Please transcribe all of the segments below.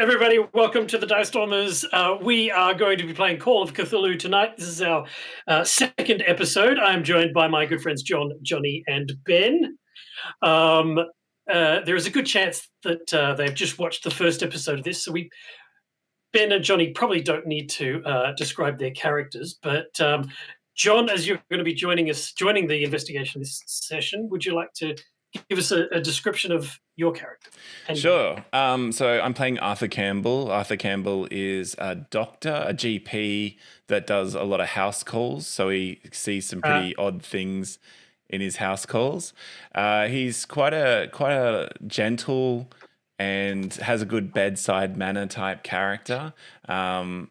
everybody. Welcome to the Dice Stormers. We are going to be playing Call of Cthulhu tonight. This is our second episode. I'm joined by my good friends John, Johnny, and Ben. There is a good chance that they've just watched the first episode of this, so Ben and Johnny probably don't need to describe their characters. But John, as you're going to be joining the investigation this session, would you like to give us a description of your character? Sure. So I'm playing Arthur Campbell. Arthur Campbell is a doctor, a GP that does a lot of house calls. So he sees some pretty odd things in his house calls. He's quite a gentle and has a good bedside manner type character. Sort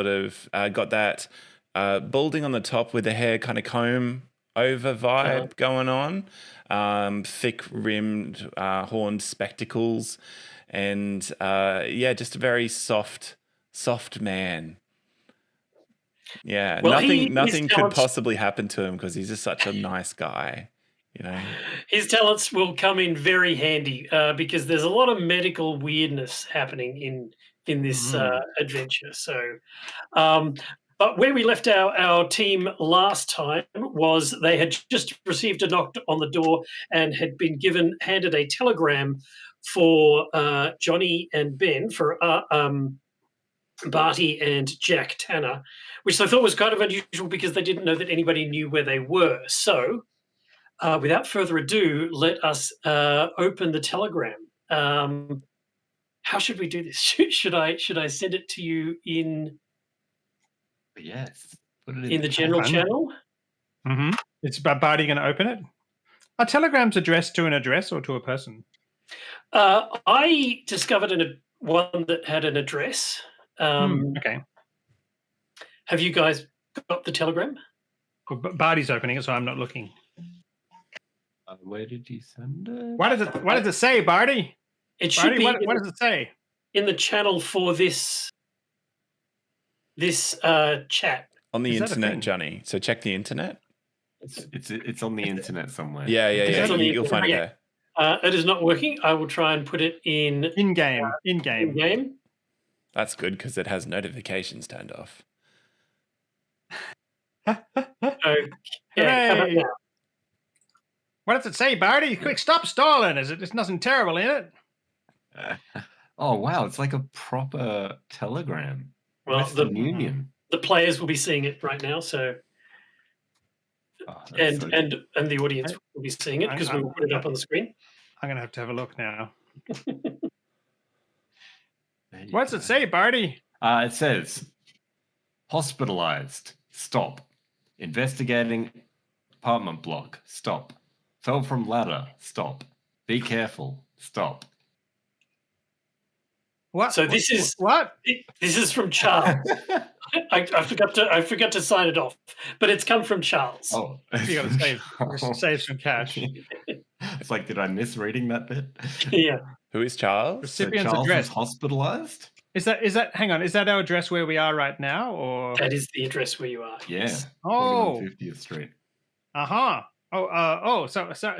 of got that balding on the top with the hair kind of comb over vibe going on. Thick rimmed horned spectacles, and just a very soft man. Yeah, well, nothing could possibly happen to him because he's just such a nice guy. You know, his talents will come in very handy because there's a lot of medical weirdness happening in this adventure. So, but where we left our team last time was they had just received a knock on the door and had been handed a telegram for Johnny and Ben, for Barty and Jack Tanner, which I thought was kind of unusual because they didn't know that anybody knew where they were. So without further ado, let us open the telegram. How should we do this? Should I send it to you in... Yes. Put it in the general channel? Mm-hmm. It's Barty going to open it? Are telegrams addressed to an address or to a person? I discovered one that had an address. Okay. Have you guys got the telegram? Well, Barty's opening it, so I'm not looking. Where did you send it? What does it say, Barty? It should be. What does it say? In the channel for this chat. On the internet, Johnny. So check the internet. It's on the internet somewhere. Yeah. You'll find it there. It is not working. I will try and put it in game. That's good because it has notifications turned off. Okay. How about now? What does it say, Barty? Quick, stop stalling. There's nothing terrible in it. Oh wow, it's like a proper telegram. Well, Western Union. The players will be seeing it right now, so and the audience will be seeing it because we will put it up on the screen. I'm gonna have to have a look now. What does it say, Barty? It says, hospitalized. Stop. Investigating apartment block. Stop. Fell from ladder. Stop. Be careful. Stop. What? So this is what? This is from Charles. I forgot to sign it off, but it's come from Charles. Oh, you got to save some cash. It's like, did I miss reading that bit? Yeah. Who is Charles? Recipient's Charles address. Is hospitalized. Is that? Hang on. Is that our address where we are right now, or that is the address where you are? Yeah. Oh. 50th Street.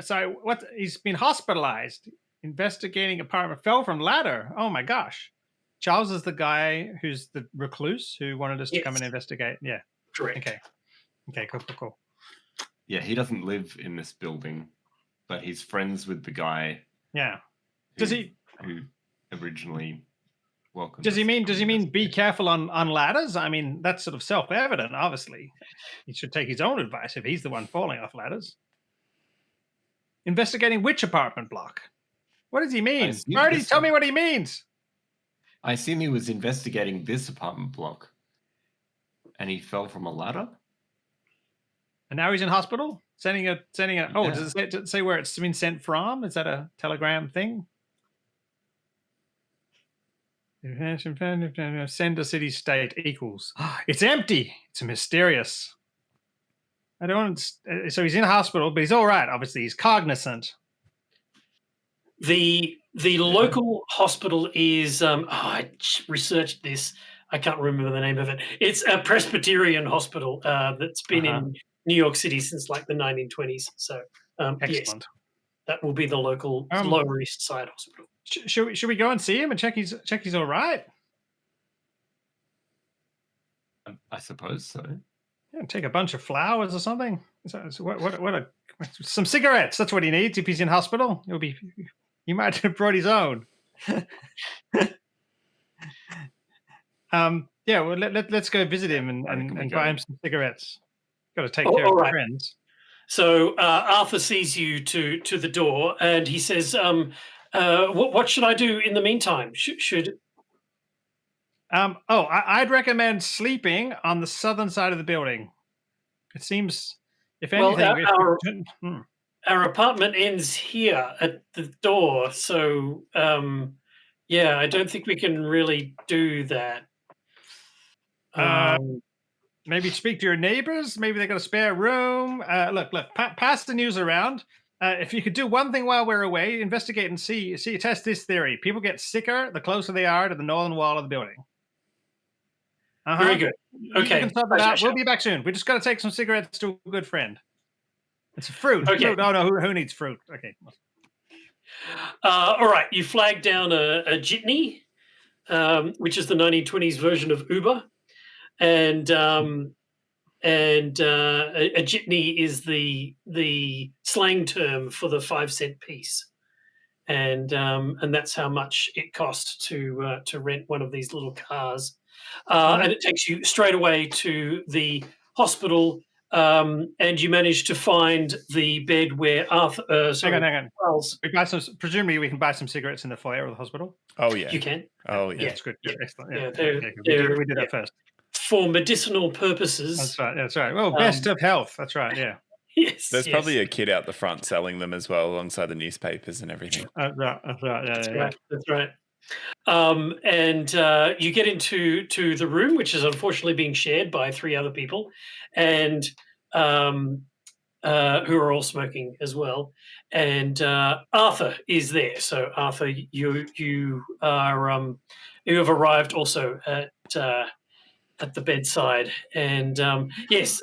So what? He's been hospitalized. Investigating apartment, fell from ladder. Oh my gosh. Charles is the guy who's the recluse who wanted us to come and investigate. Yeah. Correct. Okay, cool. Yeah, he doesn't live in this building, but he's friends with the guy. Yeah. Who originally welcomed Does he mean be careful on ladders? I mean, that's sort of self-evident, obviously. He should take his own advice if he's the one falling off ladders. Investigating which apartment block? What does he mean? Marty, tell me what he means. I assume he was investigating this apartment block. And he fell from a ladder? And now he's in hospital? Sending a does it say where it's been sent from? Is that a telegram thing? Send a city state equals. It's empty. It's mysterious. So he's in hospital, but he's all right. Obviously, he's cognizant. The local hospital is I researched this. I can't remember the name of it. It's a Presbyterian hospital that's been in New York City since like the 1920s. So excellent. Yes, that will be the local Lower East Side hospital. Should we go and see him and check he's all right? I suppose so. Yeah, take a bunch of flowers or something. Some cigarettes. That's what he needs if he's in hospital. He might have brought his own. Yeah, well, let's go visit him and buy him some cigarettes. Got to take care of friends. So Arthur sees you to the door, and he says, "What should I do in the meantime? Should?" I'd recommend sleeping on the southern side of the building. It seems, if anything, our apartment ends here at the door, so yeah, I don't think we can really do that. Maybe speak to your neighbors. Maybe they got a spare room. Look, pass the news around. If you could do one thing while we're away, investigate and test this theory. People get sicker the closer they are to the northern wall of the building. Very good. Okay. You can sort that out. We'll be back soon. We just got to take some cigarettes to a good friend. It's fruit. Okay. Fruit. Oh, no, who needs fruit? Okay. All right. You flag down a jitney, which is the 1920s version of Uber. And a jitney is the slang term for the 5-cent piece, and that's how much it costs to rent one of these little cars, and it takes you straight away to the hospital, and you manage to find the bed where Arthur. Hang on. Presumably, we can buy some cigarettes in the foyer of the hospital. Oh yeah, you can. Oh yeah, that's good. Yeah. Excellent. Yeah, we did that first. For medicinal purposes. That's right. Well, best of health. That's right, yeah. Yes. There's probably a kid out the front selling them as well, alongside the newspapers and everything. That's right. Yeah. That's right. And you get into the room, which is unfortunately being shared by 3 other people, and who are all smoking as well. And Arthur is there. So Arthur, you have arrived also at the bedside, and yes,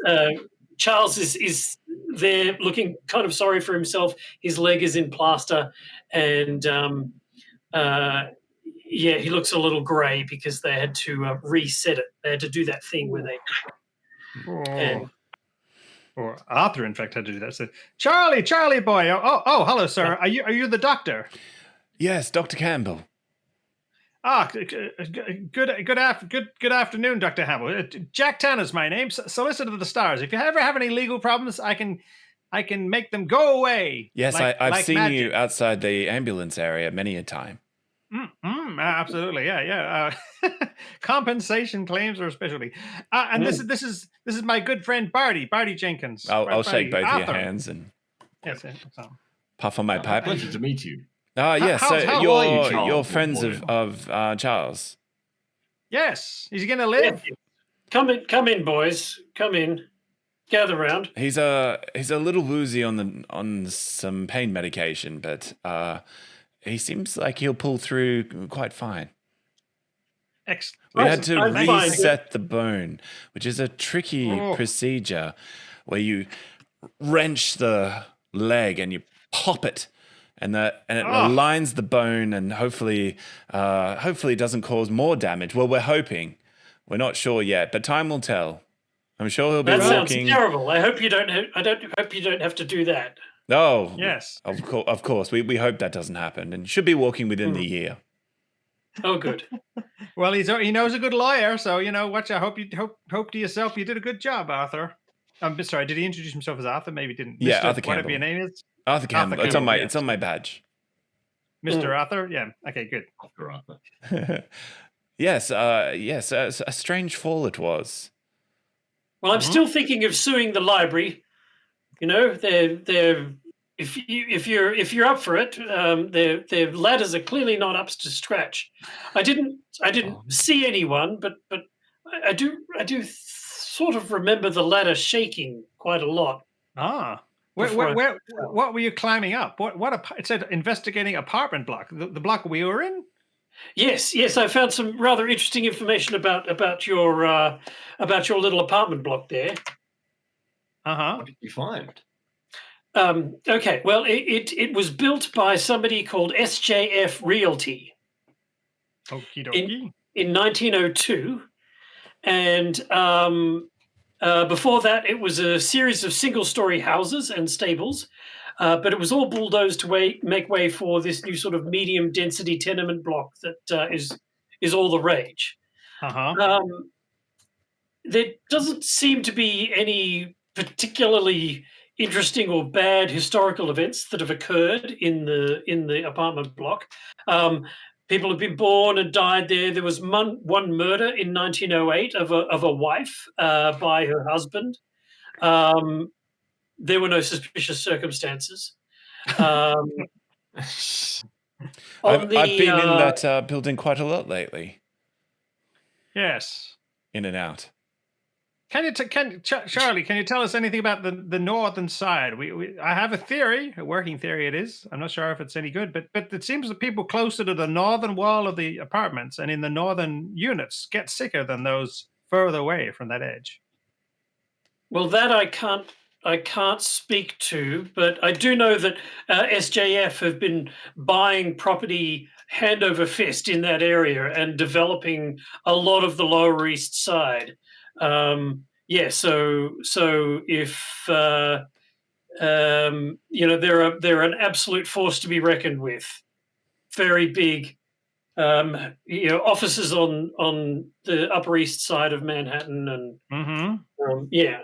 Charles is there looking kind of sorry for himself. His leg is in plaster, and he looks a little grey because they had to reset it. They had to do that thing where they. Or Arthur, in fact, had to do that. So, Charlie boy. Oh, hello, sir. Are you the doctor? Yes, Dr. Campbell. Good afternoon, Dr. Campbell. Jack Tanner's my name, solicitor of the stars. If you ever have any legal problems, I can make them go away. Yes, I've seen magic. you outside the ambulance area many a time. Absolutely, yeah. Compensation claims are a specialty. And this is my good friend Barty Jenkins. I'll shake both Arthur. of your hands and puff on my pipe. Pleasure to meet you. Yes. How are you, Charles? You're friends of Charles. Yes. Is he going to live? Come in, boys. Come in. Gather round. He's a little woozy on some pain medication, but he seems like he'll pull through quite fine. Excellent. We had to reset the bone, which is a tricky procedure where you wrench the leg and you pop it. And it aligns the bone, and hopefully doesn't cause more damage. Well, we're hoping. We're not sure yet, but time will tell. I'm sure he'll be walking. That sounds terrible. I hope you don't. I hope you don't have to do that. Oh, yes. Of course. We hope that doesn't happen, and should be walking within the year. Oh, good. Well, he knows a good lawyer, so watch. I hope to yourself you did a good job, Arthur. I'm sorry. Did he introduce himself as Arthur? Maybe didn't. Yeah, Mr. Arthur Campbell. Whatever your name is. Arthur Campbell. It's on my badge. Mr. Arthur? Yeah. Okay, good. Dr. Arthur. Yes. A strange fall it was. Well, I'm still thinking of suing the library. If you're up for it, their ladders are clearly not up to scratch. I didn't see anyone, but I do sort of remember the ladder shaking quite a lot. What were you climbing up? It said investigating apartment block. The block we were in? Yes. I found some rather interesting information about your little apartment block there. What did you find? Okay, well, it was built by somebody called SJF Realty Okie in dokie. 1902, and before that, it was a series of single-story houses and stables, but it was all bulldozed to make way for this new sort of medium-density tenement block that is all the rage. Uh-huh. There doesn't seem to be any particularly interesting or bad historical events that have occurred in the apartment block. People have been born and died there. There was one murder in 1908 of a wife by her husband. There were no suspicious circumstances. Um, on I've the been in that building quite a lot lately, Yes. in and out. Charlie, can you tell us anything about the northern side? I have a theory, a working theory it is. I'm not sure if it's any good, but it seems that people closer to the northern wall of the apartments and in the northern units get sicker than those further away from that edge. Well, that I can't speak to, but I do know that SJF have been buying property hand over fist in that area and developing a lot of the Lower East Side. Yeah, so if they're an absolute force to be reckoned with. Very big, offices on the Upper East Side of Manhattan, and Mm-hmm. yeah.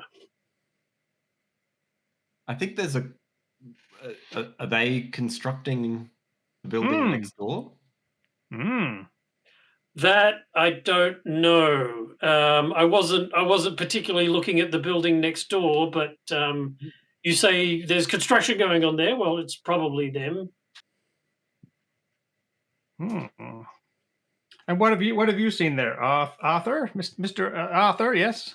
I think there's are they constructing the building next door? That I don't know. I wasn't particularly looking at the building next door, but you say there's construction going on there. Well, it's probably them. And what have you seen there, Arthur, Mr. Arthur? Yes.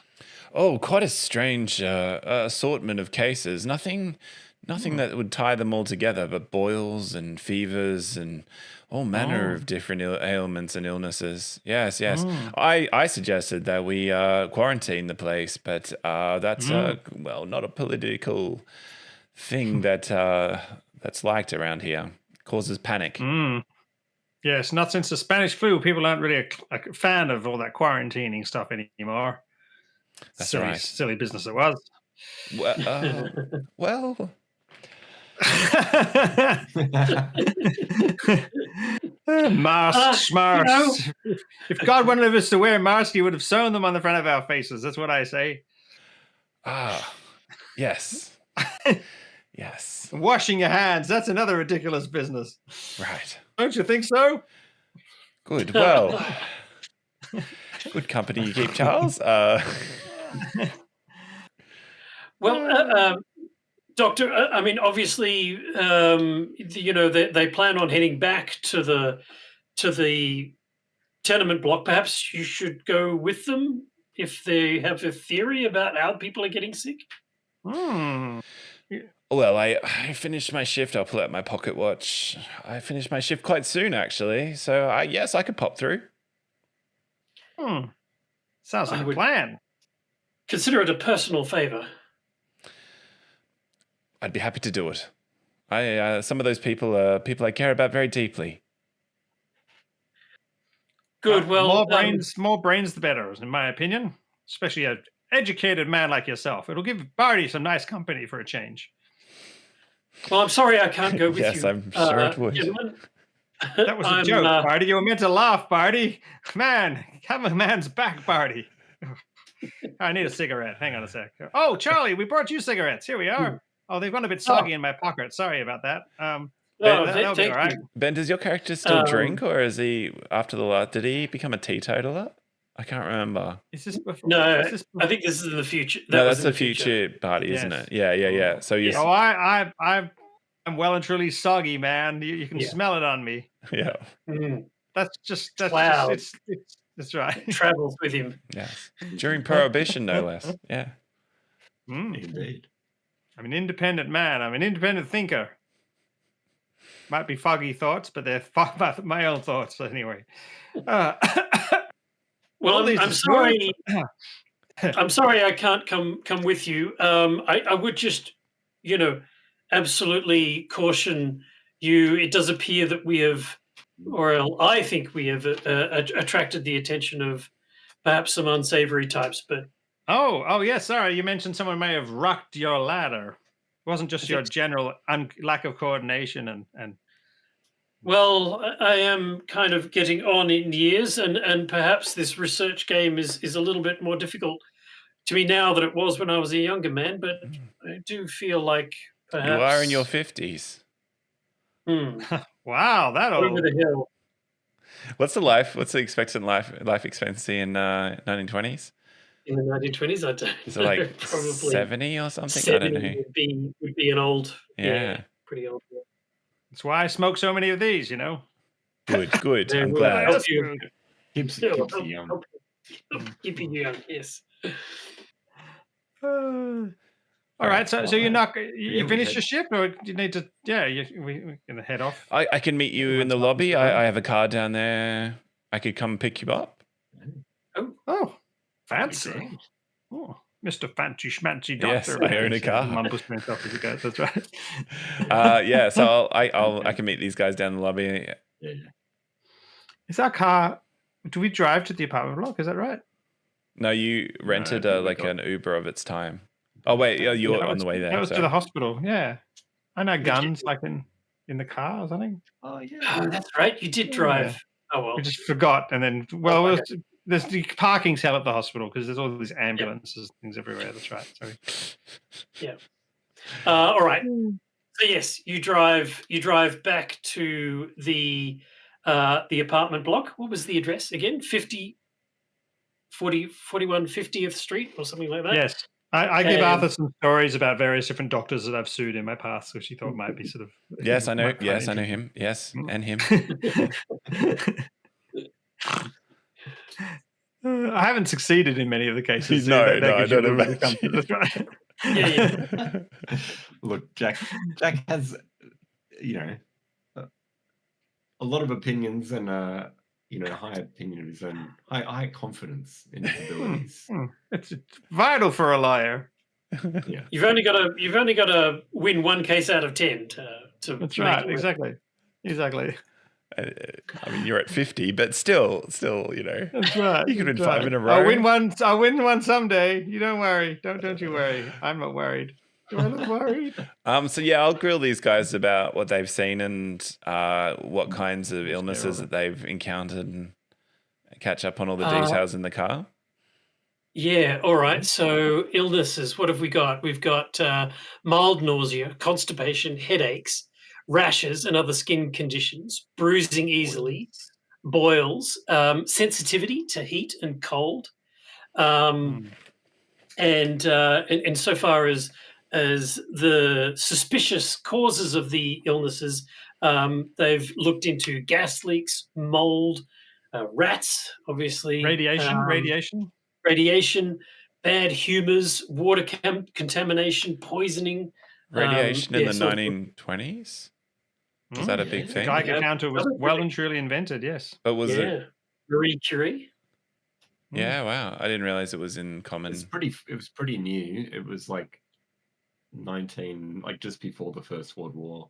Oh, quite a strange assortment of cases. Nothing that would tie them all together, but boils and fevers and all manner of different ailments and illnesses. Yes. I suggested that we quarantine the place, but that's not a political thing that's liked around here. Causes panic. Yes, not since the Spanish flu. People aren't really a fan of all that quarantining stuff anymore. That's silly, right. Silly business it was. Well. Masks. If God wanted us to wear masks, he would have sewn them on the front of our faces. That's what I say. Yes. Yes. Washing your hands, that's another ridiculous business. Right. Don't you think so? Good. Well, good company you keep, Charles. Well, Doctor, I mean, obviously, they plan on heading back to the tenement block. Perhaps you should go with them if they have a theory about how people are getting sick. Well, I finished my shift. I'll pull out my pocket watch. I finished my shift quite soon, actually. So, yes, I could pop through. Sounds like a plan. Consider it a personal favor. I'd be happy to do it. Some of those people are people I care about very deeply. Good. Well, more brains, the better, in my opinion. Especially an educated man like yourself. It'll give Barty some nice company for a change. Well, I'm sorry I can't go with you. Yes, I'm sure it would. Gentlemen. That was a joke, Barty. You were meant to laugh, Barty. Man, have a man's back, Barty. I need a cigarette. Hang on a sec. Oh, Charlie, we brought you cigarettes. Here we are. Oh, they've gone a bit soggy in my pocket. Sorry about that. That'll be all right. Ben, does your character still drink, or is he after the last? Did he become a teetotaler? I can't remember. Is this before? No, I think this is in the future. That's the future party, isn't it? Yeah. So you. Oh, I'm well and truly soggy, man. You can smell it on me. Yeah. That's wow. That's right. It travels with him. Yes. During Prohibition, no less. Yeah. Indeed. I'm an independent man. I'm an independent thinker. Might be foggy thoughts, but they're my own thoughts anyway. Well, I'm sorry. I'm sorry I can't come with you. I would just, absolutely caution you. It does appear that we have, or I think we have, attracted the attention of perhaps some unsavory types, but Oh, yeah. Sorry, you mentioned someone may have rocked your ladder. It wasn't just I your think general lack of coordination and. well, I am kind of getting on in years, and perhaps this research game is a little bit more difficult to me now than it was when I was a younger man. But I do feel like You are in your perhaps 50s. Wow, that over old. the hill. What's the expected life expectancy in 1920s? In the 1920s, I don't Is it know. like Probably 70 or something? I don't 70 know. would be an old, Yeah. pretty old. That's why I smoke so many of these. Good. They I'm will glad. help That's you. good. Keeps It'll you help, young. keep you young. Yes. All right, so well, you're not you we finished had- your shift, or do you need to? Yeah, we're gonna head off. I can meet you in the Everyone's lobby. welcome to I have a car down there. I could come pick you up. Oh, That'd be fancy! great. Oh, Mr. Fancy Schmancy Yes, Doctor. I own a car. Mumbles to himself as he goes. That's right. Yeah, so I can meet these guys down the lobby. Yeah. Is our car? Do we drive to the apartment block? Is that right? No, you rented think we like got- an Uber of its time. Oh wait, yeah, you're that on was, the way there. That was to so- the hospital. Yeah, I know did. guns like in the car or something. Oh yeah. Oh, that's right. You did drive. Oh well. We just forgot, and then okay. there's the parking's hell at the hospital because there's all these ambulances, things everywhere. That's right. Sorry. All right. So yes, you drive back to the apartment block. What was the address again? 41 50th Street or something like that. Yes, I give And- Arthur some stories about various different doctors that I've sued in my past, which he thought might be sort of. Yes, I know. might find Yes, I know interesting. him. Yes, and him. I haven't succeeded in many of the cases. No, that I gives you don't a little bit of imagine. comfort, That's right. Yeah. Look, Jack has, a lot of opinions and high opinion of his own, high confidence in his abilities. It's vital for a liar. Yeah. You've only got to win one case out of 10 to That's make right. it work. Exactly. I mean, you're at 50, but still, That's right. You could win that's 5 right. in a row. I'll win one someday. You don't worry. Don't you worry. I'm not worried. Do I look worried? So yeah, I'll grill these guys about what they've seen and what kinds of illnesses that they've encountered and catch up on all the details in the car. Yeah, all right. So illnesses, what have we got? We've got mild nausea, constipation, headaches, rashes and other skin conditions, bruising easily, boils, sensitivity to heat and cold. And so far as the suspicious causes of the illnesses, they've looked into gas leaks, mold, rats, obviously, Radiation. radiation, bad humors, water contamination, poisoning. Radiation in yeah, the so- 1920s? Was that a big yeah. thing? Geiger Yeah. counter was well and truly invented. Yes. But was it? Yeah, Marie Curie. Yeah, wow. I didn't realize it was in common. It was pretty new. It was like just before the First World War.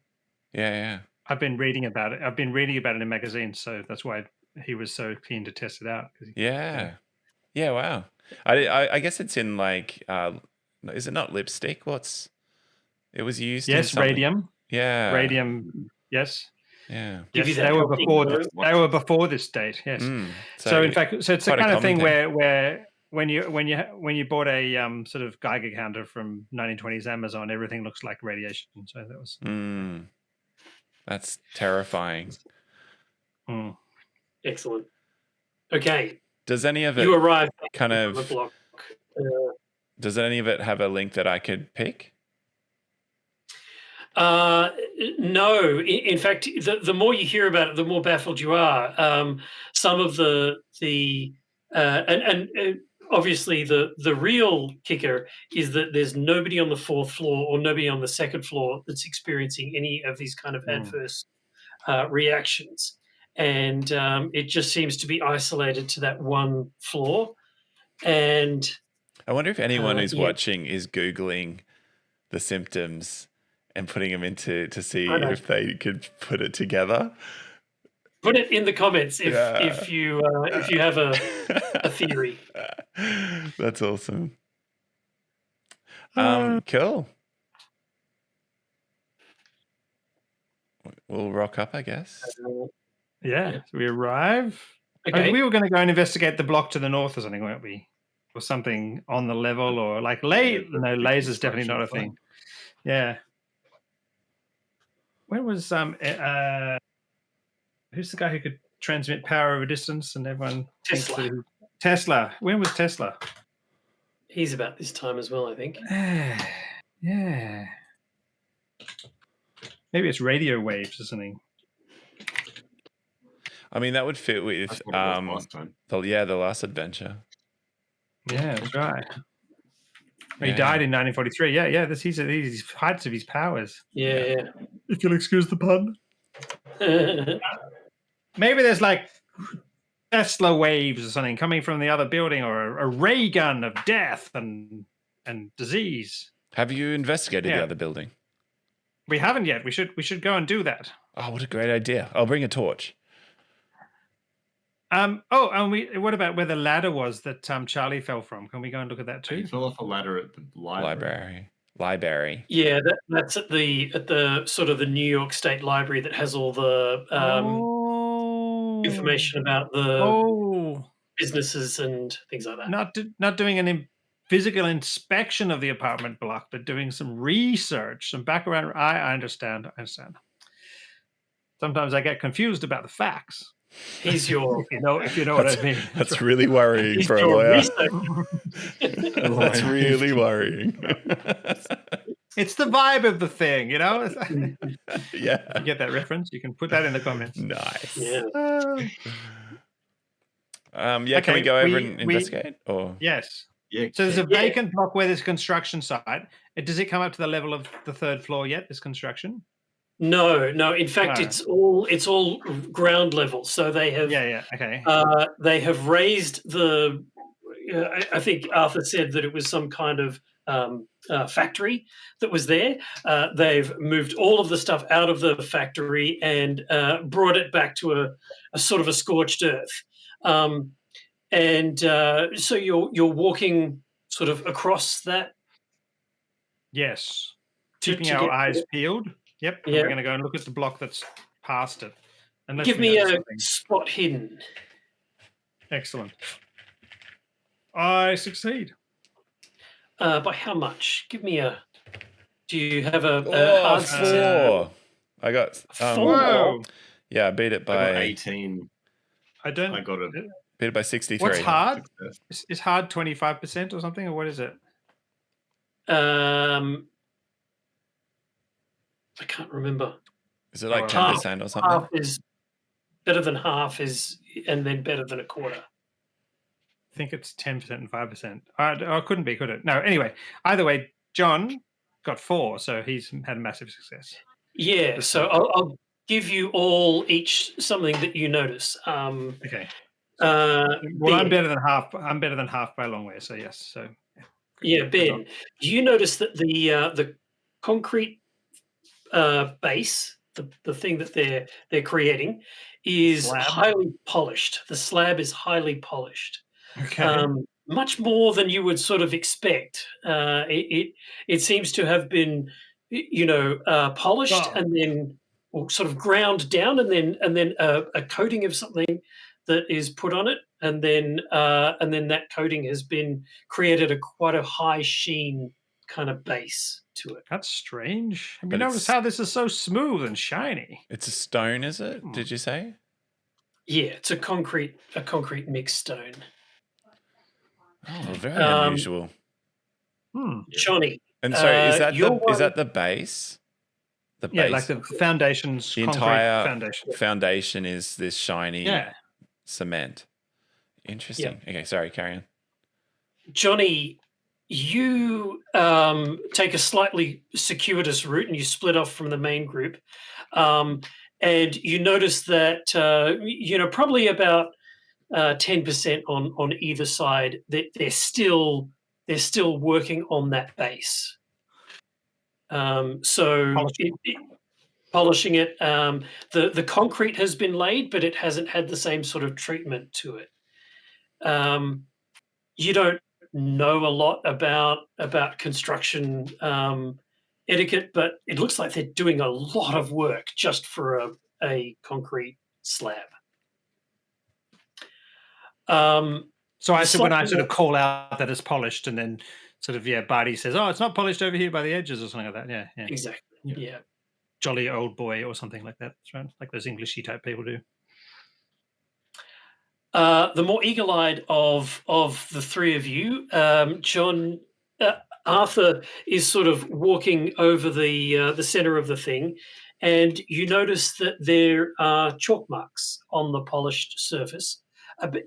Yeah. I've been reading about it. I've been reading about it in magazines, so that's why he was so keen to test it out. Yeah. Yeah, wow. I guess it's in like, is it not lipstick? It was used in Yes, something. radium. Yeah. Radium. Yes. Yeah. Give you Yes, that they were dropping before. glow. They were before this date. Yes. So in fact, so it's the quite a kind of thing common where when you bought a sort of Geiger counter from 1920s Amazon, everything looks like radiation. So that was. That's terrifying. Excellent. Okay, Does any of it you arrive kind on the of, block. does any of it have a link that I could pick? No, in fact, the more you hear about it, the more baffled you are. Some of the obviously the real kicker is that there's nobody on the 4th floor or nobody on the 2nd floor that's experiencing any of these kind of adverse reactions, and it just seems to be isolated to that one floor. And I wonder if anyone who's yeah. watching is Googling the symptoms and putting them into to see I know. if they could put it together. Put it in the comments if Yeah. if you have a theory. That's awesome. Cool. We'll rock up, I guess. Yeah, so we arrive. Okay. We were going to go and investigate the block to the north or something, weren't we? Or something on the level, or like laser's definitely not a thing. Yeah. When was who's the guy who could transmit power over distance and everyone thinks Tesla. that Tesla. When was Tesla? He's about this time as well, I think. Yeah. Maybe it's radio waves or something. I mean, that would fit with That's what it was last time. the last adventure. Yeah, that's right. He Yeah. died in 1943. Yeah. These heights of his powers. Yeah. If you'll excuse the pun. Maybe there's like Tesla waves or something coming from the other building, or a ray gun of death and disease. Have you investigated the other building? We haven't yet. We should go and do that. Oh, what a great idea! I'll bring a torch. What about where the ladder was that Charlie fell from? Can we go and look at that He too? fell off a ladder at the library. Library. Yeah, that's at the sort of the New York State Library that has all the information about the businesses and things like that. Not doing an physical inspection of the apartment block, but doing some research, some background. I understand. Sometimes I get confused about the facts. He's your, if you know what I mean. That's really worrying he's for a your lawyer. researcher. That's really worrying. It's the vibe of the thing, you know? Yeah. You get that reference? You can put that in the comments. Nice. Yeah. Can we go over and investigate? Or Yes. Yeah. So there's a vacant block where there's a construction site. Does it come up to the level of the third floor yet, this construction? No. In fact, it's all ground level. So they have okay. They have raised the. I think Arthur said that it was some kind of factory that was there. They've moved all of the stuff out of the factory and brought it back to a sort of a scorched earth. So you're walking sort of across that. Yes. Keeping our eyes peeled. Yep. Yeah. We're going to go and look at the block that's past it. Give me a spot hidden. Excellent. I succeed. Oh, By how much? Give me a. Do you have a hard 4. I got 4. Yeah, I beat it by I got 18. I got it. Beat it by 63. What's hard? Is hard 25% or something, or what is it? I can't remember. Is it like 10% or something? Half is better than half and then better than a quarter. I think it's 10% and 5%. It couldn't be, could it? No. Anyway, either way, John got 4, so he's had a massive success. Yeah. So I'll give you all each something that you notice. Okay. Well, I'm better than half. I'm better than half by a long way. So yes. So yeah, Ben, you notice that the concrete base, the thing that they're creating, is highly polished. The slab is highly polished. Okay. Much more than you would sort of expect. It seems to have been, polished and then sort of ground down, and then a coating of something that is put on it, and then that coating has been created quite a high sheen kind of base to it. That's strange. Have you noticed how this is so smooth and shiny? It's a stone, is it? Did you say? Yeah, it's a concrete mixed stone. Oh, very unusual. Johnny. And so is that the base? The base? Yeah, like the foundations. The entire foundation is this shiny cement. Interesting. Yeah. Okay, sorry, carry on. Johnny, you take a slightly circuitous route and you split off from the main group. And you notice that, probably about 10% on either side, that they're still working on that base. So Polishing. polishing it. The concrete has been laid, but it hasn't had the same sort of treatment to it. You don't know a lot about construction etiquette, but it looks like they're doing a lot of work just for a concrete slab. So when I slightly sort of call out that it's polished, and then sort of Barty says, "Oh, it's not polished over here by the edges," or something like that. Yeah. Exactly. Yeah. Jolly old boy or something like that. That's right. Like those Englishy type people do. The more eagle-eyed of the three of you, Arthur is sort of walking over the center of the thing, and you notice that there are chalk marks on the polished surface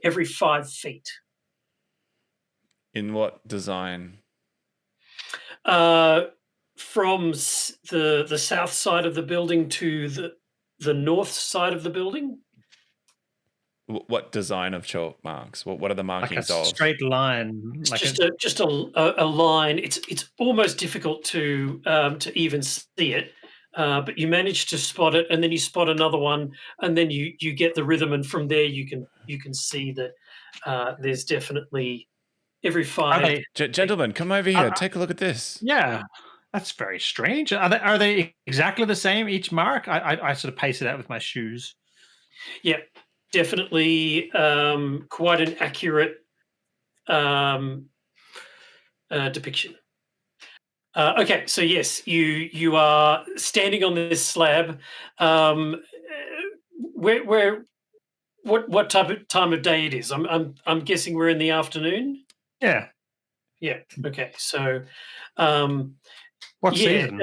every 5 feet. In what design? From the south side of the building to the north side of the building. What design of chalk marks? What are the Like markings a of? straight line. It's like just a line. It's almost difficult to even see it, but you manage to spot it, and then you spot another one, and then you get the rhythm, and from there you can see that there's definitely every 5. Gentlemen, come over here. Take a look at this. Yeah, that's very strange. Are they exactly the same each mark? I sort of pace it out with my shoes. Yeah, definitely quite an accurate depiction. Okay, so yes, you are standing on this slab. What time of day it is? I'm guessing we're in the afternoon. Yeah. Yeah. Okay. So, what season?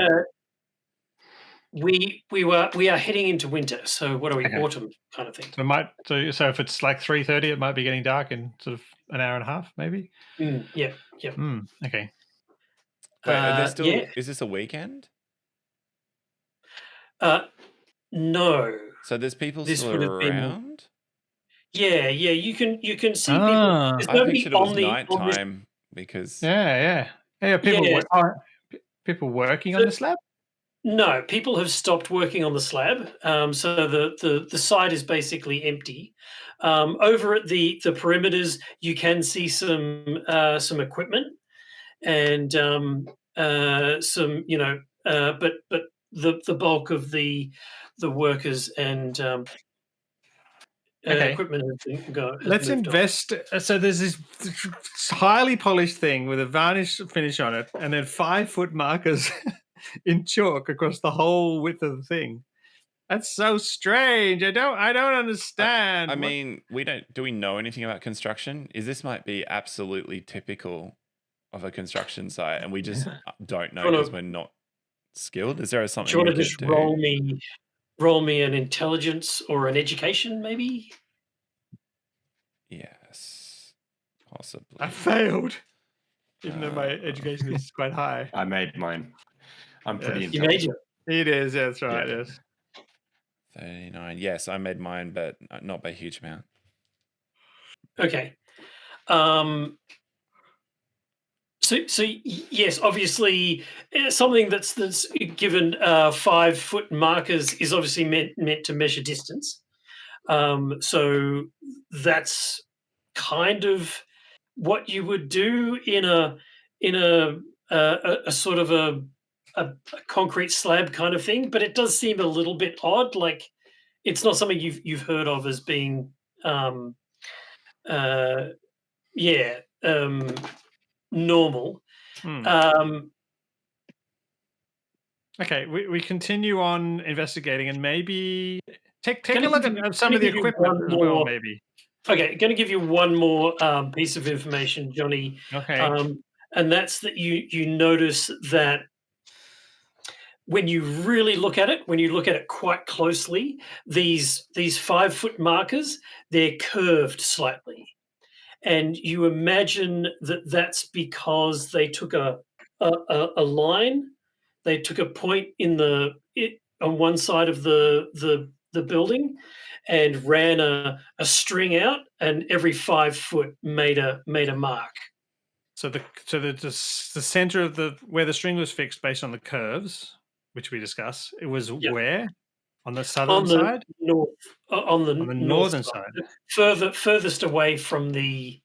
We are heading into winter. So what are we? Okay. Autumn kind of thing. So if it's like 3:30, it might be getting dark in sort of an hour and a half, maybe. Yeah. Okay. Wait, are there still? Is this a weekend? No. So there's people still around. Yeah. You can see people. I pictured it was nighttime because. People working on the slab. No, people have stopped working on the slab. So the site is basically empty. Over at the perimeters, you can see some equipment and some but the bulk of the workers and equipment has gone. Let's invest. So there's this highly polished thing with a varnish finish on it, and then 5-foot markers in chalk across the whole width of the thing. That's so strange. I don't understand. I mean, do we know anything about construction? This might be absolutely typical of a construction site, and we just don't know because we're not skilled. Is there something? Do you want to just roll me an intelligence or an education, maybe? Yes, possibly. I failed, even though my education is quite high. I made mine. I'm pretty intelligent. You made it. It is. That's right. Yeah. Yes. 39. Yes, I made mine, but not by a huge amount. Okay. So yes, obviously something that's given 5-foot markers is obviously meant to measure distance. So that's kind of what you would do in a sort of a concrete slab kind of thing, but it does seem a little bit odd. Like it's not something you've heard of as being normal. Okay, we continue on investigating and maybe take a look at some of the equipment as well, maybe. Okay, going to give you one more piece of information, Johnny. Okay. And that's that you notice that when you really look at it, when you look at it quite closely, these 5-foot markers, they're curved slightly. And you imagine that that's because they took a line, they took a point on one side of the building, and ran a string out, and every 5 foot made a mark. So the center of where the string was fixed based on the curves, which we discussed, it was Yep. where on the On southern the side, north, on the on the north northern side, side. furthest away from the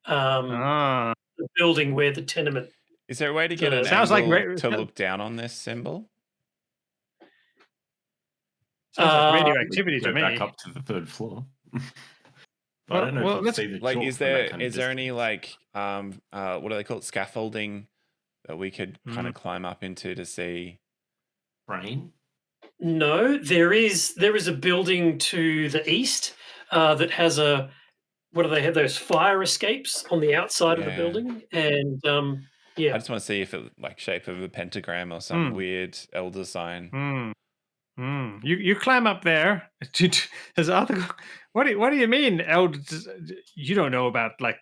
Ah, building where the tenement. Is there a way to get an sounds like angle to look down on this symbol? sounds like Uh, radioactivity to Go back me. up to the third floor. But Well- I don't know well, if you let's- see the Like, chalk is from that there kind of is there any distance. like what do they call it, scaffolding that we could kind of climb up into to see? Rain? No, there is a building to the east that has a. What do they have? Those fire escapes on the outside of the Yeah. building, and I yeah, just want to see if it like shape of a pentagram or some weird elder sign. You climb up there. Does Arthur? What do you mean, you don't know about like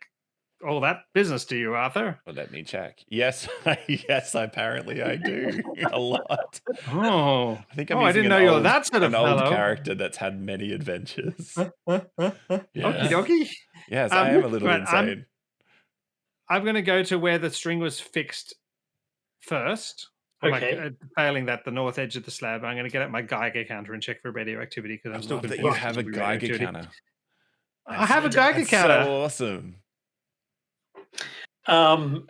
all that business, do you, Arthur? Well, let me check. Yes, yes, apparently I do a lot. Oh, I think I'm I using didn't an know you were old, that sort of an old fellow. character that's had many adventures. Okie Yes. dokie. Yes, I am a little right, insane. I'm going to go to where the string was fixed first. Or Okay. failing that, the north edge of the slab. I'm going to get out my Geiger counter and check for radioactivity because I I'm still love that convinced you have a it'll be Geiger radioactivity. counter. I have a Geiger That's counter. so awesome.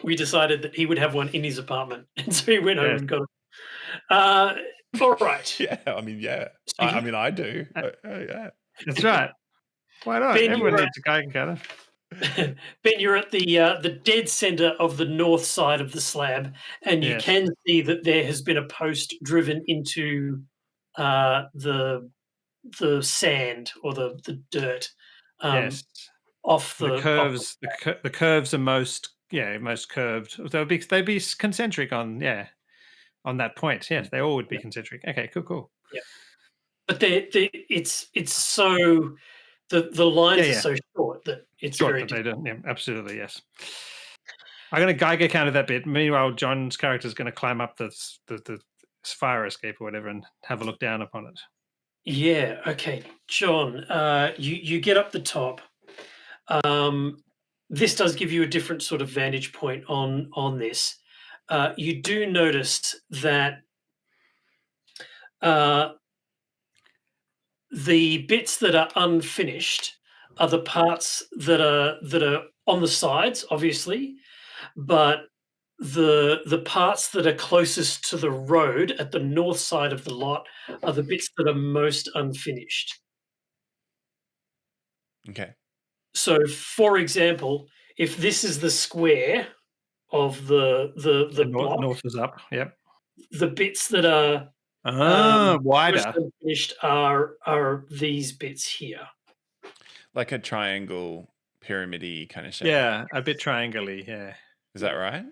we decided that he would have one in his apartment, and so he went home Yes. and got it. All right. Yeah, I mean, yeah. So I you- mean, I do. Yeah. That's right. Why not? Ben, Everyone you're needs a Geiger counter. Ben, you're at the dead center of the north side of the slab, and you Yes. can see that there has been a post driven into the sand or the dirt Yes. off The the curves. The curves are most curved. They'd be concentric on that point. Yes, they all would be concentric. Okay, cool. but it's so the lines Yeah. are so short that it's Short very that they don't. Yeah, absolutely. Yes. I'm going to Geiger counter that bit. Meanwhile, John's character is going to climb up the fire escape or whatever and have a look down upon it. Yeah. Okay, John. You get up the top. This does give you a different sort of vantage point on this. You do notice that the bits that are unfinished are the parts that are on the sides, obviously, but the parts that are closest to the road at the north side of the lot are the bits that are most unfinished. Okay. So, for example, if this is the square of the block, North is up. Yep. the bits that are most Wider. unfinished are these bits here. Like a triangle, pyramid-y kind of shape. Yeah, a bit triangle-y. Yeah. Is that right?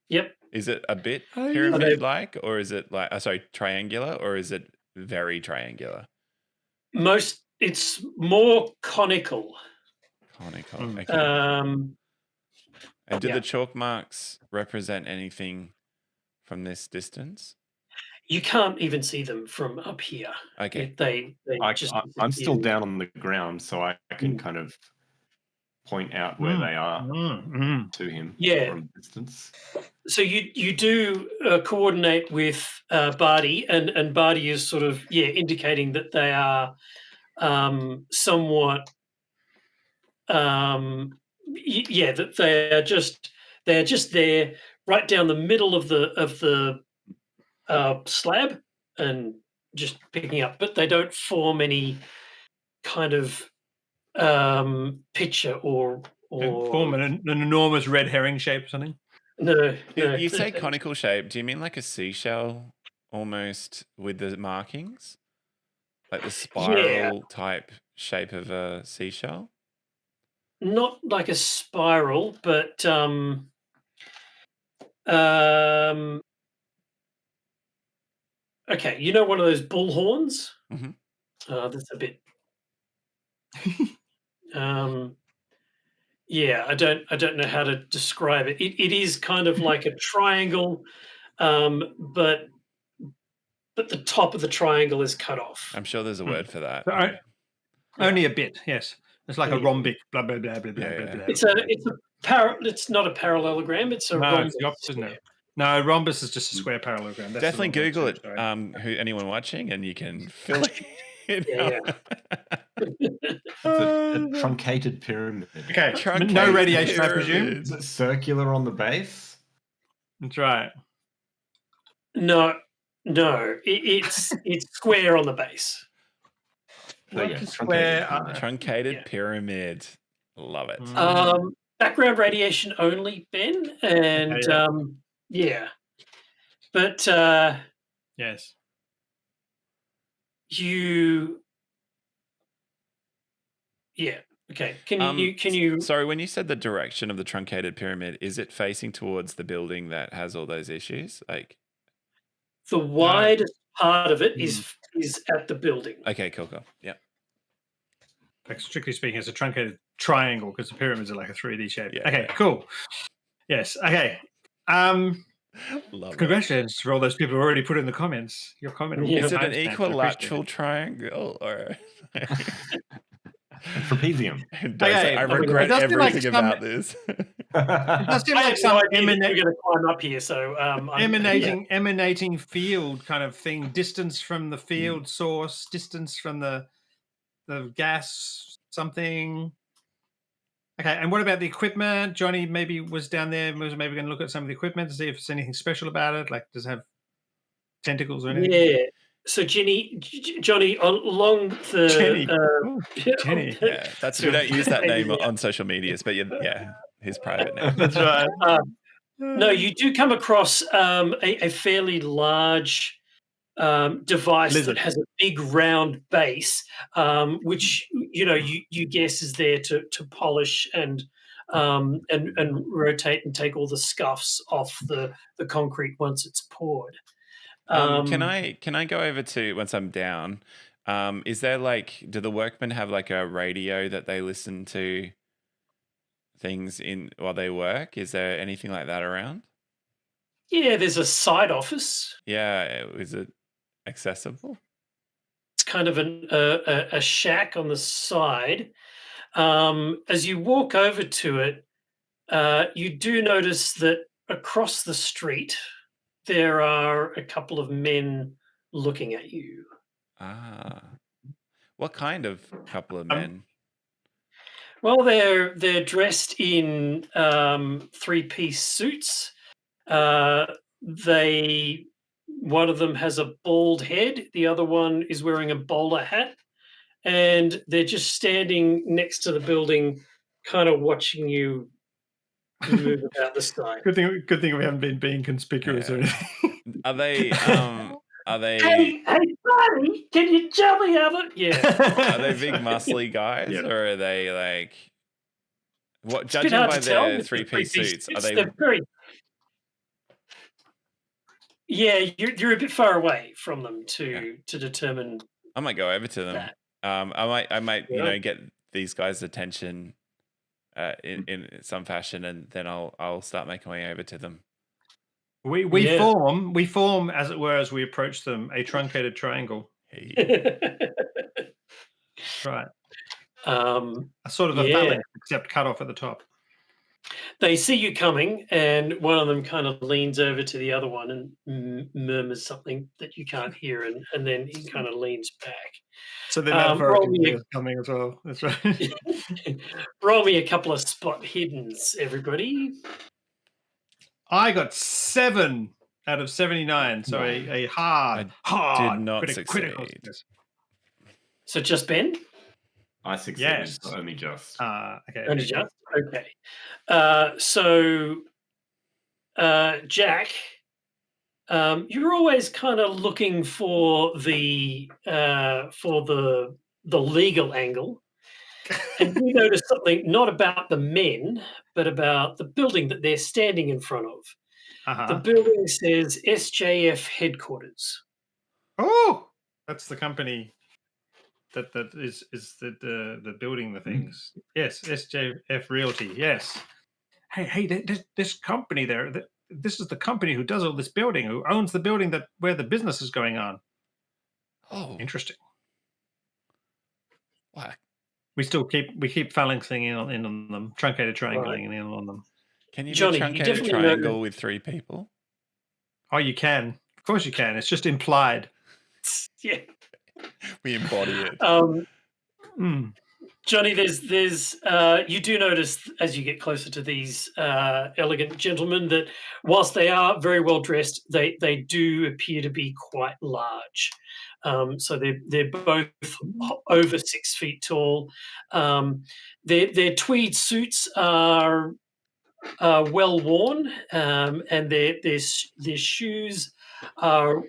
Yep. Is it a bit Oh, yeah. pyramid-like, or is it like, triangular, or is it very triangular? It's more conical. Conical. Mm. Okay. And do yeah. the chalk marks represent anything from this distance? You can't even see them from up here. Okay. They I'm still down on the ground, so I can kind of point out where they are to him from a distance. So you do coordinate with Barty, and Barty is sort of indicating that they are somewhat that they are just there right down the middle of the slab and just picking up, but they don't form any kind of picture or form an enormous red herring shape or something. no. You say conical shape. Do you mean like a seashell almost with the markings? Like the spiral type shape of a seashell? Not like a spiral, but okay, you know one of those bull horns? Mhm. That's a bit I don't know how to describe it. It is kind of like a triangle, but the top of the triangle is cut off. I'm sure there's a word for that. So only a bit, yes. It's like a rhombic. Blah blah blah blah blah Yeah, blah yeah. blah. It's not a parallelogram. It's a No, rhombus. it's the opposite, isn't it? No, rhombus is just a square parallelogram. That's Definitely the wrong Google word it. too, sorry. Who anyone watching, and you can fill it Yeah, out. It's a truncated pyramid. Okay, no Truncated radiation, I presume. pyramid. Is it circular on the base? That's right. No, it's square on the base. So, What yeah, is truncated square? pyramid. Truncated Yeah. pyramid. Love it. Background radiation only, Ben, and yeah. But Yes. you, yeah, okay. Can you? Sorry, when you said the direction of the truncated pyramid, is it facing towards the building that has all those issues? Like, The widest part of it is at the building. okay, cool. Yeah. Like, strictly speaking, it's a truncated triangle because the pyramids are like a 3D shape. Yeah, Okay, yeah. cool. Yes. Okay. Love it. Congratulations for all those people who already put in the comments. Your comment. will Yeah. get Is it an timestamped. I appreciate equilateral it. triangle or? Trapezium. Okay, I it regret does seem like everything some- about this. It does seem I like had some no idea that we're going to climb up here, so emanating field kind of thing. Distance from the field source, distance from the gas something. Okay, and what about the equipment? Johnny maybe was down there. Was maybe going to look at some of the equipment to see if there's anything special about it. Like, does it have tentacles or anything? Yeah. So Johnny, along the Jenny. Jenny. Yeah, we don't use that name on social medias, but yeah, his private name. That's right. No, you do come across a fairly large device Lizard. that has a big round base, which you guess is there to polish and rotate and take all the scuffs off the concrete once it's poured. Can I go over to once I'm down? Is there do the workmen have like a radio that they listen to things in while they work? Is there anything like that around? Yeah, there's a side office. Yeah, is it accessible? It's kind of a shack on the side. As you walk over to it, you do notice that across the street there are a couple of men looking at you. Ah, what kind of couple of men? Well, they're dressed in 3-piece suits. One of them has a bald head. The other one is wearing a bowler hat, and they're just standing next to the building, kind of watching you move about the side. Good thing we haven't been being conspicuous or anything. Are they? Hey, buddy, can you tell me how to? Yeah. Are they big, muscly guys, Yeah. or are they like? What? It's a bit Judging hard by to tell their with the 3-piece suits, are they? They're very. Yeah, you're a bit far away from them to determine. I might go over to them. That. I might Yeah. get these guys' attention in some fashion, and then I'll start making my way over to them. We form as it were as we approach them a truncated triangle. Hey. Right. Um, A sort of a phalanx, except cut off at the top. They see you coming, and one of them kind of leans over to the other one and murmurs something that you can't hear, and then he kind of leans back. So then that roll version me is coming as well. That's right. Roll me a couple of spot hiddens, everybody. I got 7 out of 79. So a hard did not critical succeed. success. So just Ben? I succeeded, Yes. but only just. Okay. Only just? Okay. So Jack, you're always kind of looking for the legal angle, and you notice something not about the men, but about the building that they're standing in front of. The building says SJF headquarters. Oh, that's the company that is the building the things. Yes, SJF Realty. Yes. Hey, this company there. This is the company who does all this building, who owns the building where the business is going on. Oh, Interesting. wow. We keep phalanxing in on them, truncated triangling in on them. Can you do Johnny, you truncated definitely triangle know. with 3 people? Oh, you can. Of course you can. It's just implied. Yeah. We embody it. Mm. Johnny, there's you do notice as you get closer to these elegant gentlemen that whilst they are very well dressed, they do appear to be quite large. So they're both over 6 feet tall. Their tweed suits are well worn, and their shoes are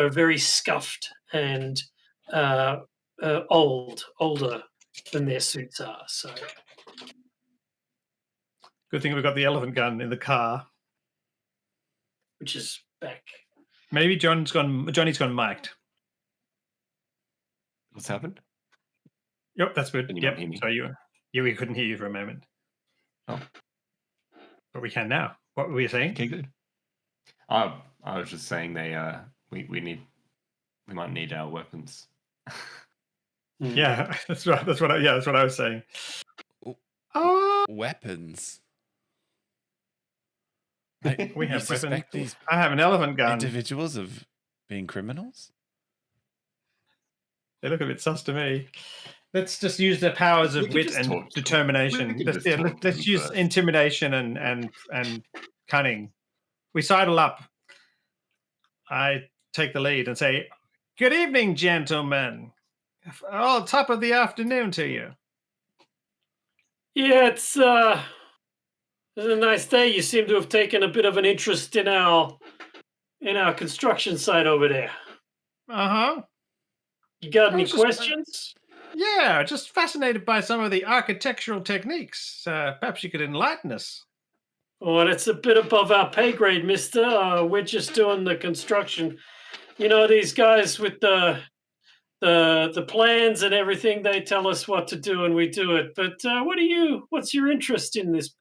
very scuffed and older than their suits are. So Good thing we've got the elephant gun in the car. which is back. Maybe Johnny's gone mic'd. What's happened? Yep, that's good. Can you Yep. not hear me? Sorry, we couldn't hear you for a moment. Oh. But we can now. What were you saying? Okay, good. I was just saying we might need our weapons. Yeah, that's right. That's what I was saying. Weapons. We You have suspect weapons. these I have an elephant gun. individuals of being criminals? They look a bit sus to me. Let's just use the powers We of could wit just and talk to them. determination. We could just talk to Let's them use first. intimidation and cunning. We sidle up. I take the lead and say, "Good evening, gentlemen. Oh, top of the afternoon to you." Yeah, it's a nice day. You seem to have taken a bit of an interest in our construction site over there. Uh-huh. You got I any was just, questions? Yeah, just fascinated by some of the architectural techniques. Perhaps you could enlighten us. Oh, that's a bit above our pay grade, mister. We're just doing the construction. These guys with the plans and everything, they tell us what to do and we do it. But what's your interest in this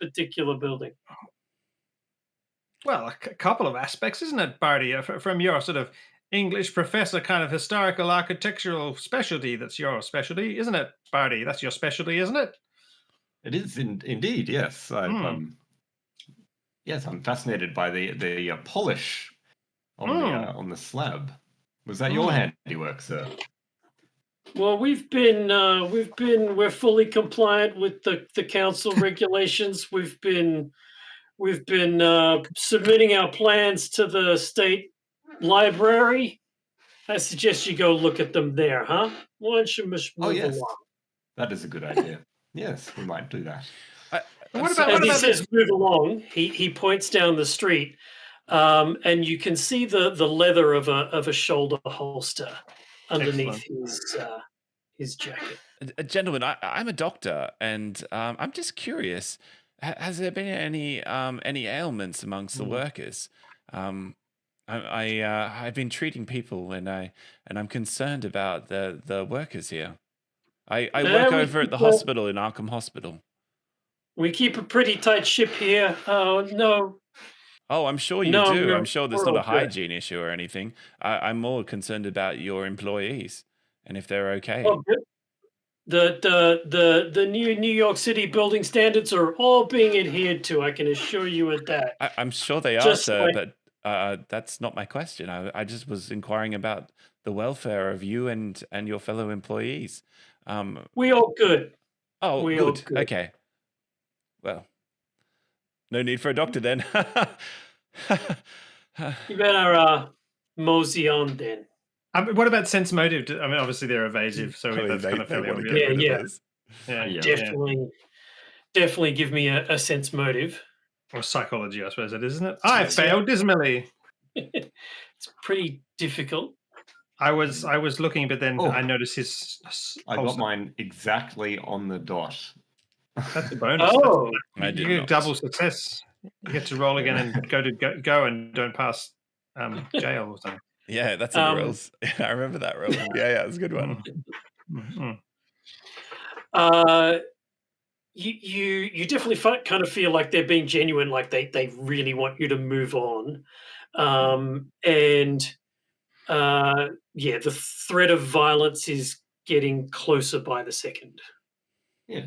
particular building? Well, a couple of aspects, isn't it, Barty? From your sort of English professor kind of historical architectural specialty, that's your specialty, isn't it, Barty? That's your specialty, isn't it? It is indeed, yes. Yes, I'm fascinated by the polish on the slab. Was that your handiwork, sir? Well, we're fully compliant with the council regulations. We've been submitting our plans to the state library. I suggest you go look at them there, huh? Why don't you move yes. along? That is a good idea. Yes, we might do that. As he says, move along, he points down the street, and you can see the leather of a shoulder holster underneath his jacket. Gentlemen, I'm a doctor, and I'm just curious. Has there been any ailments amongst the workers? I've been treating people, and I'm concerned about the workers here. I work over at the hospital in Arkham Hospital. We keep a pretty tight ship here. No. Oh, I'm sure you No, do. I'm sure there's not a we're all good. hygiene issue or anything. I'm more concerned about your employees and if they're okay. Oh, good. The new New York City building standards are all being adhered to. I can assure you of that. I'm sure they are, Just sir, like- but that's not my question. I just was inquiring about the welfare of you and your fellow employees. We all good. Oh, We all good. good. Okay. Well, no need for a doctor then. You better mosey on then. What about sense motive? I mean, obviously they're evasive, so that's kind of fairly obvious. Definitely give me a sense motive. Or psychology, I suppose it is, isn't it? I failed dismally. It's pretty difficult. I was looking, but then I noticed his. I got mine exactly on the dot. That's a bonus. Oh, I You did get not. double success. You get to roll again and go and don't pass jail or something. Yeah, that's in the rules. I remember that rule. Yeah, it was a good one. You definitely kind of feel like they're being genuine, like they really want you to move on, and the threat of violence is getting closer by the second. Yeah.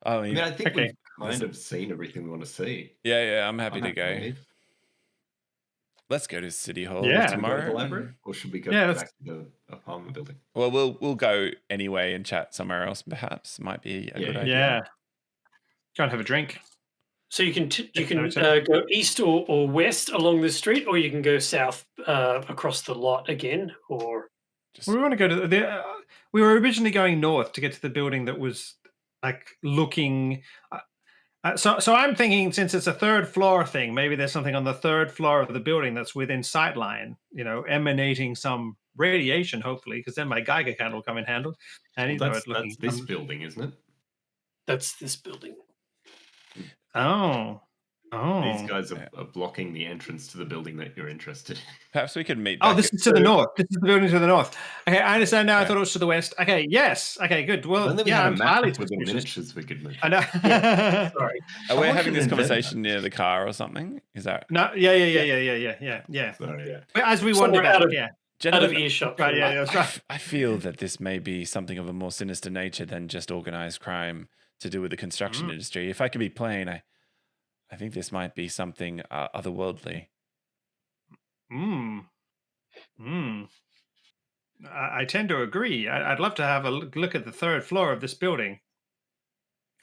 I I mean, mean, I think Okay. we've kind of seen everything we want to see. yeah, I'm happy I'm to happy go. to leave. Let's go to City Hall Yeah. Should we go to the tomorrow. library, or should we go Yeah, let's- back to the apartment building? Well, we'll go anyway and chat somewhere else. Perhaps might be a good idea. Yeah. Go and have a drink. So you can that's go east or west along the street, or you can go south across the lot again, or Just We want to go to we were originally going north to get to the building that was like looking. So I'm thinking, since it's a third floor thing, maybe there's something on the third floor of the building that's within sight line, emanating some radiation, hopefully, because then my Geiger count will come in handy. And Well, that's this building, isn't it? that's this building. Oh. These guys are blocking the entrance to the building that you're interested in. perhaps we could meet. Oh, back this at- is to the north. This is the building to the north. Okay, I understand now. I Okay. thought it was to the west. Okay, yes. Okay, good. Well, Then we yeah, had I'm a map highly with the suspicious. miniatures we could move. I know. Sorry. Are we Someone having should this invent conversation near the car or something? Is that No, yeah. So, yeah. As we Somewhere wander out back, of- yeah. Out of gentlemen? earshot. Right, from yeah, us. that's right. I feel that this may be something of a more sinister nature than just organized crime to do with the construction industry. If I could be plain, I think this might be something otherworldly. I tend to agree. I'd love to have a look at the third floor of this building.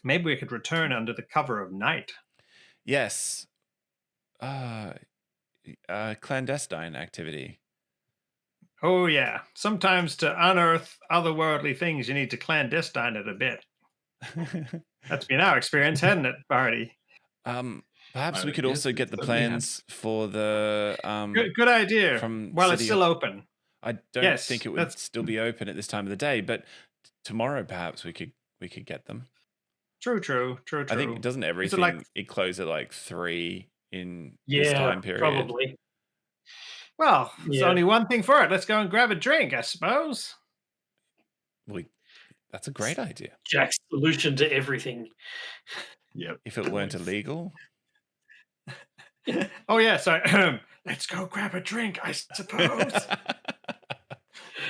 Maybe we could return under the cover of night. Yes. Clandestine activity. Oh, yeah. Sometimes to unearth otherworldly things, you need to clandestine it a bit. That's been our experience, hasn't it, Barty? Perhaps we could yes, also it get the certainly has. plans for the Good idea. from Well, it's City still Hall. open. I don't Yes, think it would that's- still be open at this time of the day, but tomorrow perhaps we could get them. True. I think doesn't everything like- it close at like 3 in this Yeah, time period? probably. Well, there's Yeah. only one thing for it. Let's go and grab a drink, I suppose. That's a great idea. Jack's solution to everything. Yep. If it weren't Always. illegal. Oh, yeah, sorry. Let's go grab a drink, I suppose.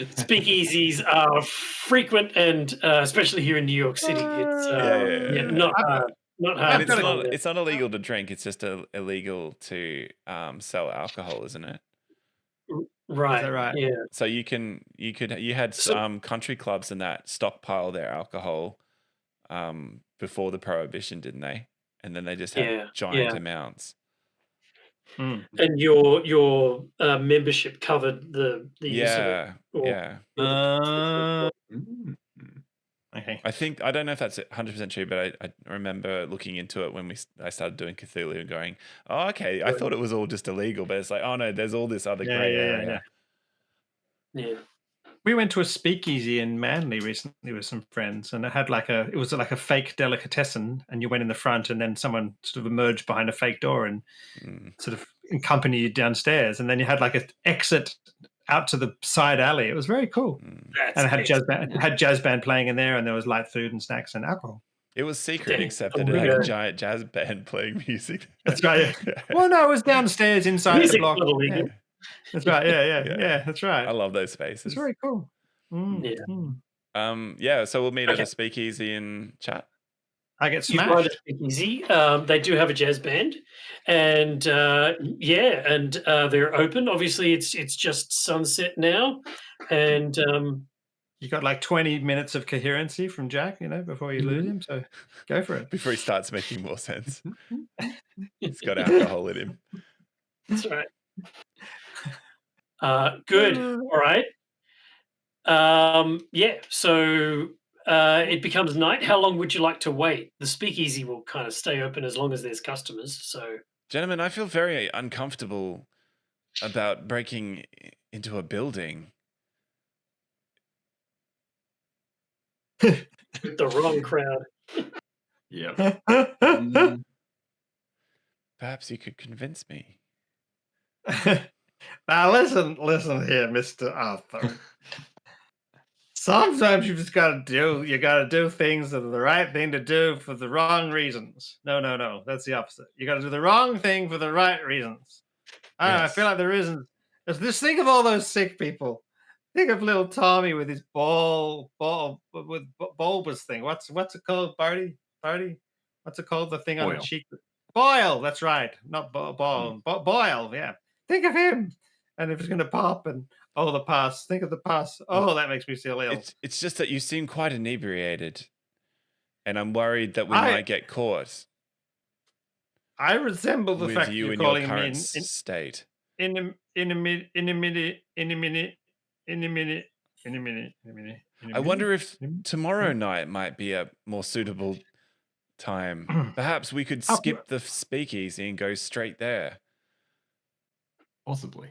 Speakeasies are frequent, and especially here in New York City, it's Yeah. not hard. Not And hard. it's to not find. it's not illegal to drink, it's just illegal to sell alcohol, isn't it? Right. right? Yeah. So you had So- some country clubs and that stockpile their alcohol before the prohibition, didn't they? And then they just had Yeah, giant yeah. amounts. And your membership covered the use of it. Yeah, or- yeah. Mm. Okay. I don't know if that's 100% true, but I remember looking into it when I started doing Cthulhu and going, oh, okay, I thought it was all just illegal, but it's like, oh no, there's all this other gray area. Yeah. We went to a speakeasy in Manly recently with some friends, and it was like a fake delicatessen, and you went in the front, and then someone sort of emerged behind a fake door and sort of accompanied you downstairs, and then you had like an exit out to the side alley. It was very cool, That's and it had excellent. jazz band playing in there, and there was light food and snacks and alcohol. It was secret, Dang, except I'm that it had a gonna- giant jazz band playing music. That's right. Yeah. Well, no, it was downstairs inside the Music's block. not illegal. Yeah. That's right. Yeah. Yeah. That's right. I love those spaces. It's very cool. Yeah. Yeah, so we'll meet at Okay. a speakeasy and chat. I get You find smashed. a speakeasy. They do have a jazz band, and they're open. Obviously, it's just sunset now, and You got like 20 minutes of coherency from Jack, before you lose him. So go for it. Before he starts making more sense. He's got alcohol in him. that's right. Good. All right. So it becomes night. How long would you like to wait? The speakeasy will kind of stay open as long as there's customers. So Gentlemen, I feel very uncomfortable about breaking into a building. with the wrong crowd. Yep. Mm. Perhaps you could convince me. Now listen here, Mr. Arthur. Sometimes you just gotta do things that are the right thing to do for the wrong reasons. No, that's the opposite. You gotta do the wrong thing for the right reasons. I don't know, I Yes. feel like the reasons. Just think of all those sick people Think of little Tommy with his bulbous thing. What's it called, Barty? Barty? What's it called? The thing on the Boil. cheek. Boil. That's right. Not ball. Boil. Yeah. Think of him. And if it's gonna pop and the pass. Think of the pass. Oh, that makes me feel ill. It's just that you seem quite inebriated, and I'm worried that we I- might get caught I resemble the with fact that you you're in your calling me current state. in a minute. I wonder if tomorrow night might be a more suitable time. Perhaps we could skip the speakeasy and go straight there. Possibly.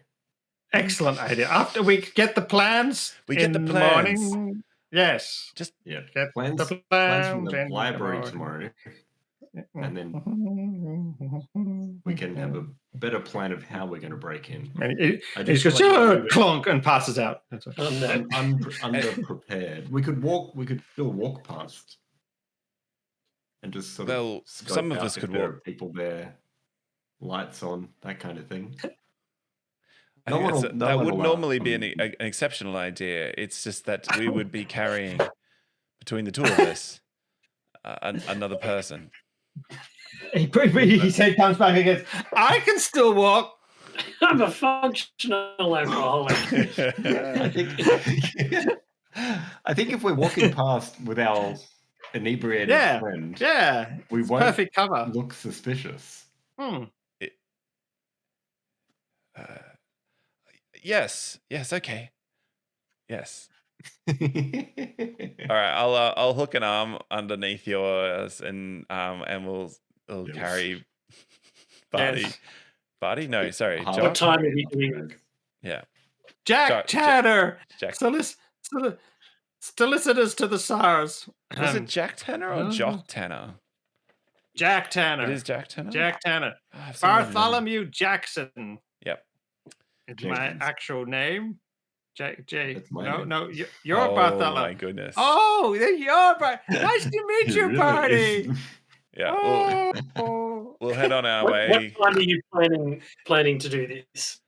Excellent idea. After we get the plans, We get the in plans. morning. Yes. Just Yeah. Get Plans the from plans the in library morning. tomorrow, and then we can have a better plan of how we're going to break in. And he I just just goes, like oh, you- clonk, and passes out. That's what- underprepared. We could do a walk past, and just sort Well, of scope some of out us if could there walk. are people there, lights on, that kind of thing. I No think one that's will- a- no that one would will normally laugh be on an exceptional idea. It's just that we would be carrying between the two of us another person. He comes back and goes, I can still walk. I'm a functional alcoholic. I think if we're walking past with our inebriated Yeah. friend, Yeah. we It's won't perfect cover. look suspicious. Yes, okay. Yes. All right, I'll hook an arm underneath yours, and we'll Yes. carry Barty. Yes. Barty? No, sorry, What Jock. What time are you doing? Yeah, Jack Tanner. Jack. Solicitors to the SARS. Was it Jack Tanner or Jock Tanner? Jack Tanner. It is Jack Tanner. Jack Tanner. I've seen that name. Bartholomew Jackson. Yep. It's my Jenkins. actual name. J. That's my No, name. no, you're Oh Bartholomew. my goodness. Oh, there you are. Nice to meet you, Really Barty. is. Yeah. Oh. We'll head on our What way. time are you planning to do this?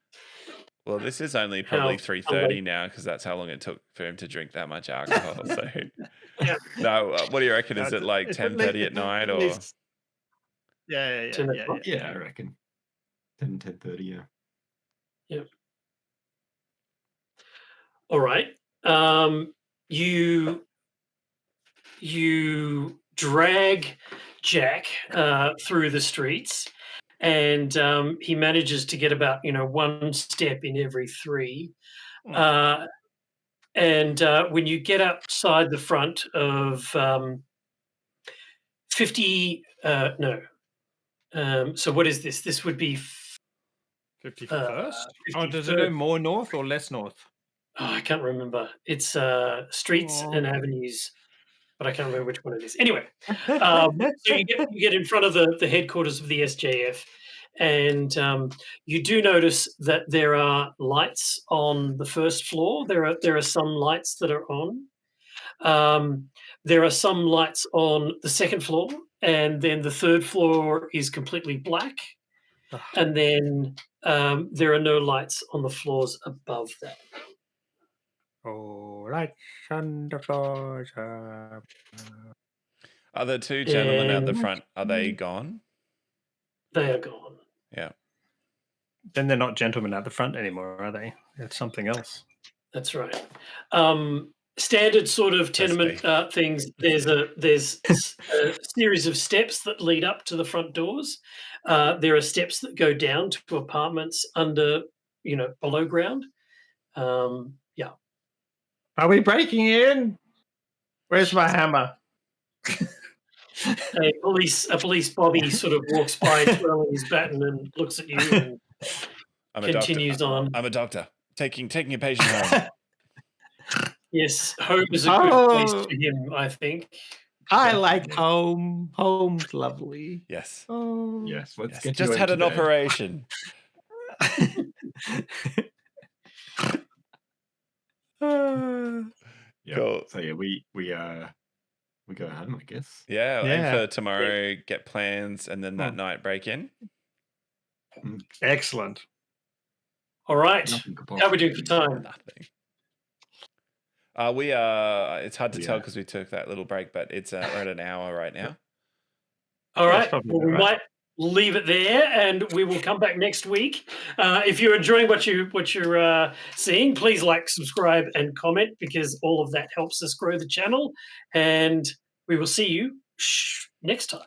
Well, this is only probably How 3:30 late? now because that's how long it took for him to drink that much alcohol. So, Yeah. no, what do you reckon? Is No, it like it's 10:30 at night or? Yeah. 10 o'clock? Yeah, I reckon. 10:30, yeah. Yep. All right. You drag Jack through the streets, and he manages to get about one step in every three. And when you get outside the front of 50, so what is this? This would be 51st? Oh, does it go more north or less north? I can't remember. It's streets and avenues, but I can't remember which one it is. Anyway, so you get in front of the headquarters of the SJF, and you do notice that there are lights on the first floor. There are some lights that are on. There are some lights on the second floor, and then the third floor is completely black. And then there are no lights on the floors above that. Oh, lights on the floors. Are the two gentlemen at the And- front? Are they gone? They are gone. Yeah. Then they're not gentlemen at the front anymore, are they? It's something else. That's right. Standard sort of tenement things. There's a series of steps that lead up to the front doors. There are steps that go down to apartments under, below ground. Yeah. Are we breaking in? Where's my hammer? A police bobby sort of walks by twirling his baton and looks at you and I'm a continues doctor. on. I'm a doctor. Taking a patient home. Yes, home is a good place for him, I think. I like home. Home's lovely. Yes. Oh. Yes, let's Yes. get Just you had into an bed. operation. Yeah. Cool. So yeah, we go home, I guess. Yeah, aim Yeah. for tomorrow, get plans, and then that night break in. Excellent. All right. Nothing could How are we doing for possibly- time? Nothing. We are. It's hard to tell Yeah. because we took that little break, but it's we're at an hour right now. All Yeah, it's right. probably Well, we about right. might leave it there, and we will come back next week. If you're enjoying what you're seeing, please like, subscribe, and comment because all of that helps us grow the channel. And we will see you next time.